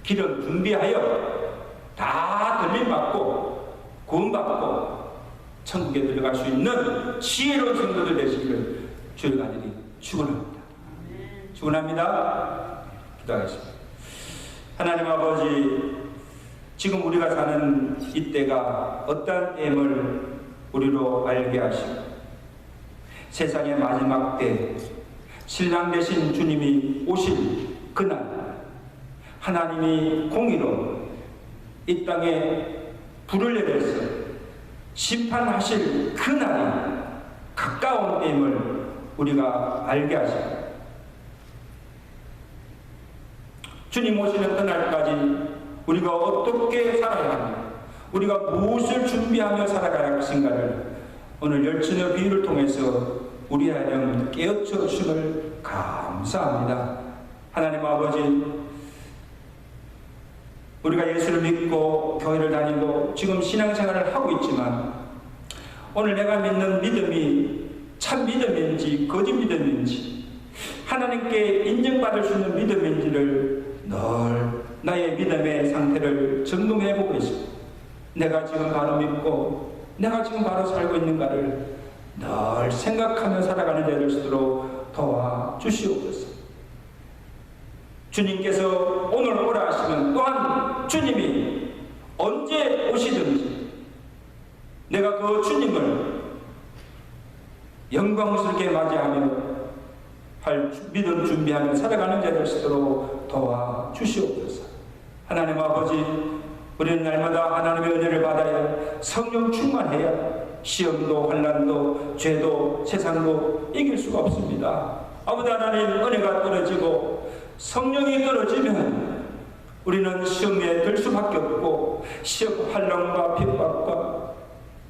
S1: 기름 준비하여 다 들림받고 구원받고 천국에 들어갈 수 있는 지혜로운 성도들 되시기를 주의 간절히 축원합니다. 축원합니다. 기도하겠습니다. 하나님 아버지, 지금 우리가 사는 이때가 어떠한 때임을 우리로 알게 하시고, 세상의 마지막 때 신랑 되신 주님이 오실 그날 하나님이 공의로 이 땅에 불을 내려서 심판하실 그날이 가까운 때임을 우리가 알게 하시고, 주님 오시는 그날까지 우리가 어떻게 살아야 하는가, 우리가 무엇을 준비하며 살아가야 할 것인가를 오늘 열천의 비유를 통해서 우리 안에 깨우쳐 주심을 감사합니다. 하나님 아버지, 우리가 예수를 믿고 교회를 다니고 지금 신앙생활을 하고 있지만 오늘 내가 믿는 믿음이 참 믿음인지 거짓 믿음인지 하나님께 인정받을 수 있는 믿음인지를 늘 나의 믿음의 상태를 점검해 보고 있습니다. 내가 지금 바로 믿고 내가 지금 바로 살고 있는가를 늘 생각하며 살아가는 자들 수 있도록 도와주시옵소서. 주님께서 오늘 오라 하시면 또한 주님이 언제 오시든지 내가 그 주님을 영광스럽게 맞이하며 할 믿음 준비하며 살아가는 자들 수 있도록 도와주시옵소서. 하나님 아버지, 우리는 날마다 하나님의 은혜를 받아야 성령 충만해야 시험도 환난도 죄도 세상도 이길 수가 없습니다. 아버지 하나님, 은혜가 떨어지고 성령이 떨어지면 우리는 시험에 들 수밖에 없고 시험 환난과 핍박과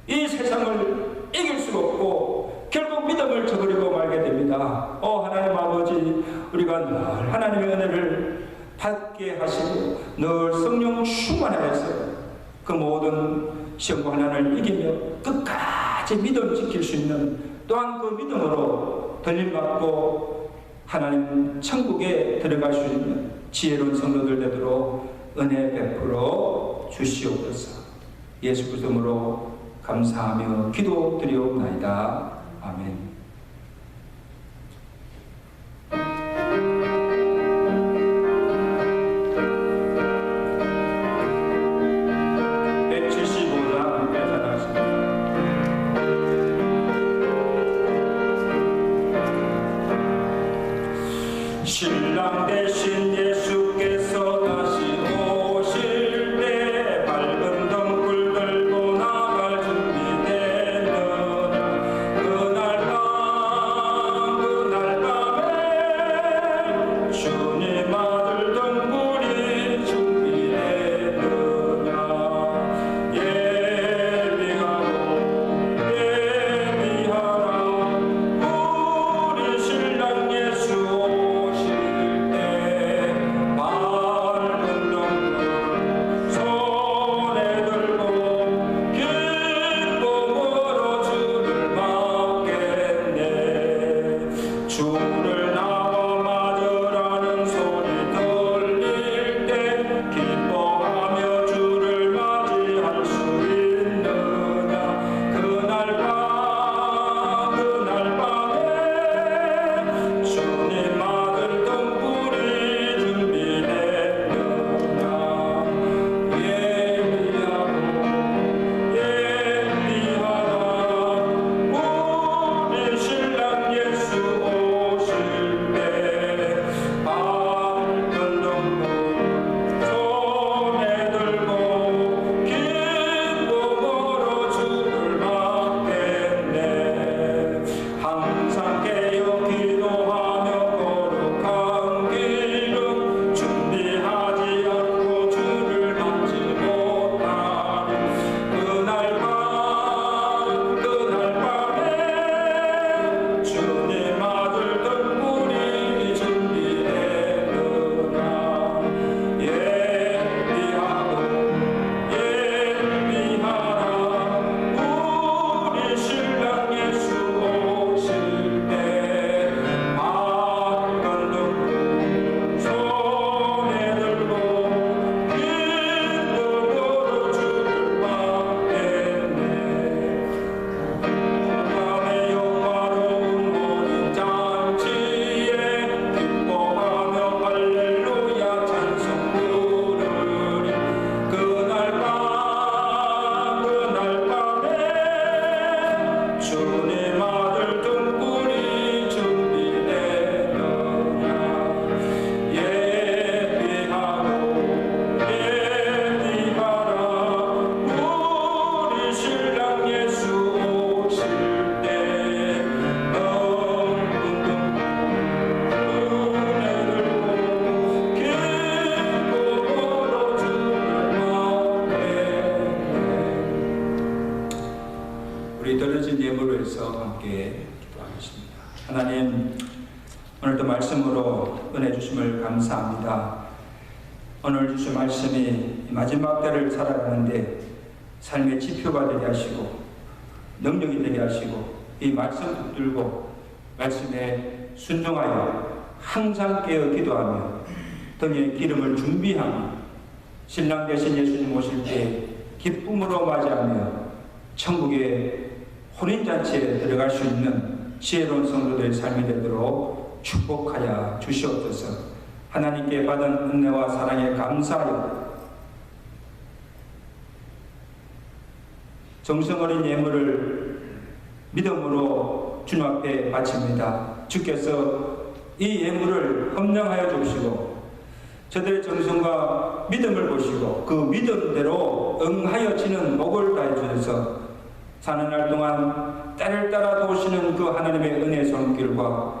S1: 이 세상을 이길 수가 없고 결국 믿음을 저버리고 말게 됩니다. 하나님 아버지, 우리가 늘 하나님의 은혜를 받게 하시고 늘 성령 충만하여서 그 모든 시험과 환난을 이기며 끝까지 믿음 지킬 수 있는, 또한 그 믿음으로 들림받고 하나님 천국에 들어갈 수 있는 지혜로운 성도들 되도록 은혜 베풀어 주시옵소서. 예수 그리스도 이름으로 감사하며 기도드리옵나이다. 아멘. 신랑 대신 예수께서 다시 오실 때 밝은 등불 들고 나갈 준비되느냐, 그날 우리 드려진 예물을 해서 함께 기도하겠습니다. 하나님, 오늘도 말씀으로 은혜 주심을 감사합니다. 오늘 주신 말씀이 마지막 때를 살아가는데 삶의 지표가 되게 하시고 능력이 되게 하시고 이 말씀 붙들고 말씀에 순종하여 항상 깨어 기도하며 등에 기름을 준비하며 신랑 되신 예수님 오실 때 기쁨으로 맞이하며 천국의 혼인잔치에 들어갈 수 있는 지혜로운 성도들의 삶이 되도록 축복하여 주시옵소서. 하나님께 받은 은혜와 사랑에 감사하여 정성 어린 예물을 믿음으로 주님 앞에 바칩니다. 주께서 이 예물을 헌정하여 주시고 저들의 정성과 믿음을 보시고 그 믿음대로 응하여지는 복을 다해 주셔서 사는 날 동안 때를 따라 도우시는 그 하나님의 은혜의 손길과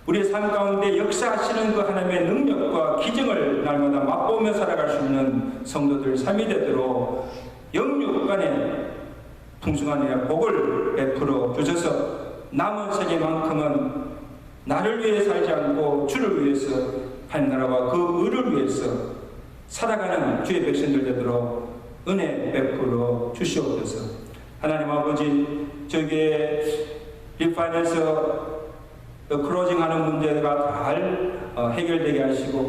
S1: 우리의 삶 가운데 역사하시는 그 하나님의 능력과 기적을 날마다 맛보며 살아갈 수 있는 성도들 삶이 되도록 영육 간에 풍성한 복을 베풀어 주셔서 남은 세계만큼은 나를 위해 살지 않고 주를 위해서 하나님나라와 그 의를 위해서 살아가는 주의 백성들 되도록 은혜 베풀어 주시옵소서. 하나님 아버지, 저기에 리파이낸스 클로징하는 문제가 잘 해결되게 하시고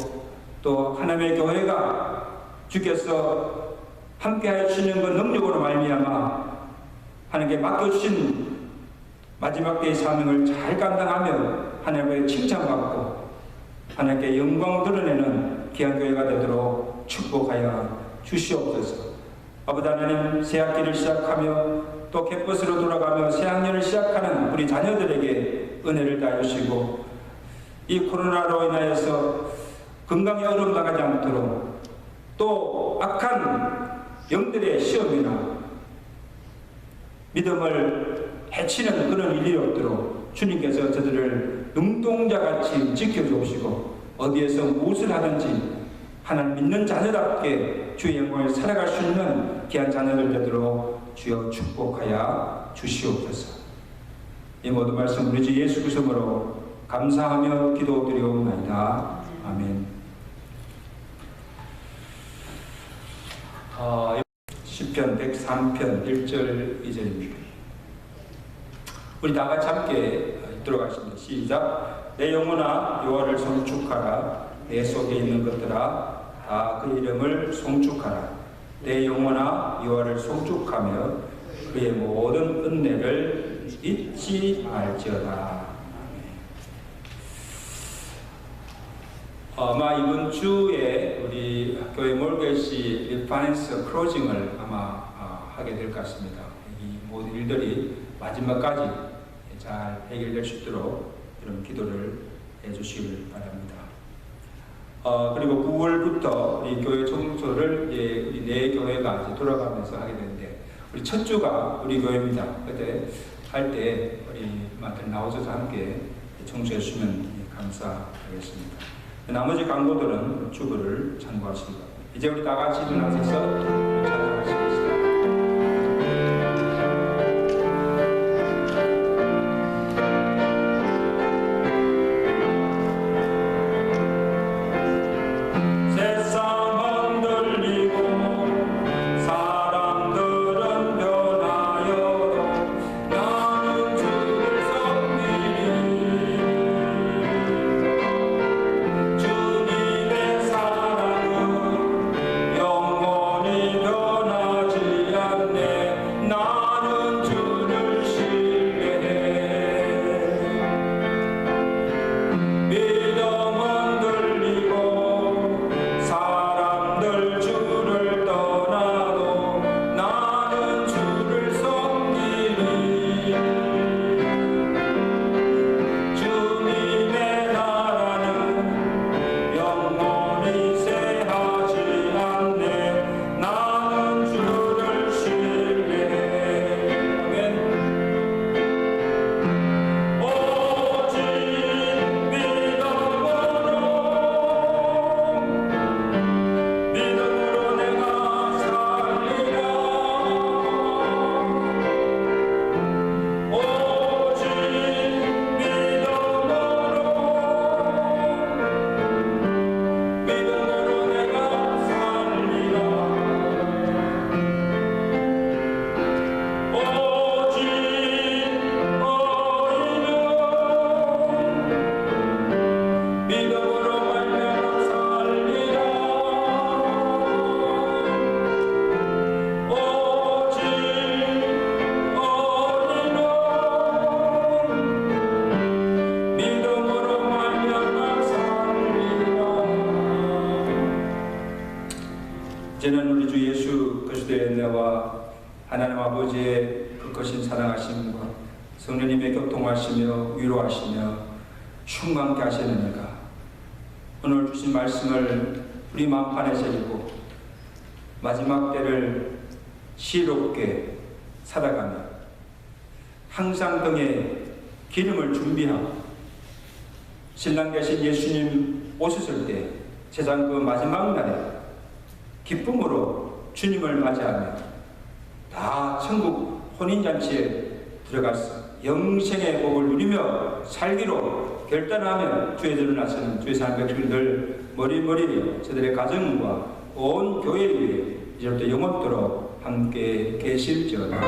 S1: 또 하나님의 교회가 주께서 함께하여 주시는 그 능력으로 말미암아 하나님께 맡겨주신 마지막 때의 사명을 잘 감당하며 하나님의 칭찬받고 하나님께 영광 드러내는 귀한 교회가 되도록 축복하여 주시옵소서. 아버지 하나님, 새 학기를 시작하며 또 갯벗으로 돌아가며 새 학년을 시작하는 우리 자녀들에게 은혜를 다하시고 이 코로나로 인하여서 건강에 어려움 당하지 않도록 또 악한 영들의 시험이나 믿음을 해치는 그런 일이 없도록 주님께서 저들을 눈동자같이 지켜주시고 어디에서 무엇을 하든지 하나님 믿는 자녀답게 주의 영광을 살아갈 수 있는 귀한 자녀들 되도록 주여 축복하여 주시옵소서. 이 모든 말씀 우리 주 예수 그리스도로 감사하며 기도드리옵나이다. 아멘. 시편 103편 1절 2절입니다. 우리 다 같이 함께 들어가겠습니다. 시작. 내 영혼아 여호와를 송축하라. 내 속에 있는 것들아 다 그 이름을 송축하라. 내 영혼아 여호와를 송축하며 그의 모든 은혜를 잊지 말지어다. 아마 이번 주에 우리 교회 몰개시 리파이낸스 클로징을 아마 하게 될 것 같습니다. 이 모든 일들이 마지막까지 잘 해결될 수 있도록 이런 기도를 해주시길 바랍니다. 그리고 9월부터 우리 교회 청소를 우리 네 교회가 이제 돌아가면서 하게 되는데 우리 첫 주가 우리 교회입니다. 그때 할 때 우리 마들 나오셔서 함께 청소해 주시면 감사하겠습니다. 나머지 광고들은 주부를 참고하시기 바랍니다. 이제 우리 다 같이 일어나셔서 찬양하시겠습니다.
S3: 영원히 변하
S1: 은혜와 하나님 아버지의 그 크신 사랑하심과 성령님의 교통하시며 위로하시며 충만케 하시는 은혜가 오늘 주신 말씀을 우리 마음판에 새기고 마지막 때를 지혜롭게 살아가며 항상 등에 기름을 준비하고 신랑 되신 예수님 오셨을 때 세상 그 마지막 날에 기쁨으로 주님을 맞이하며 다 천국 혼인잔치에 들어가서 영생의 복을 누리며 살기로 결단하며 주의 전을 나서는 주의 사랑 백성들 머리머리 저들의 가정과 온 교회를 위해 이제부터 영원토록 함께 계실지어다.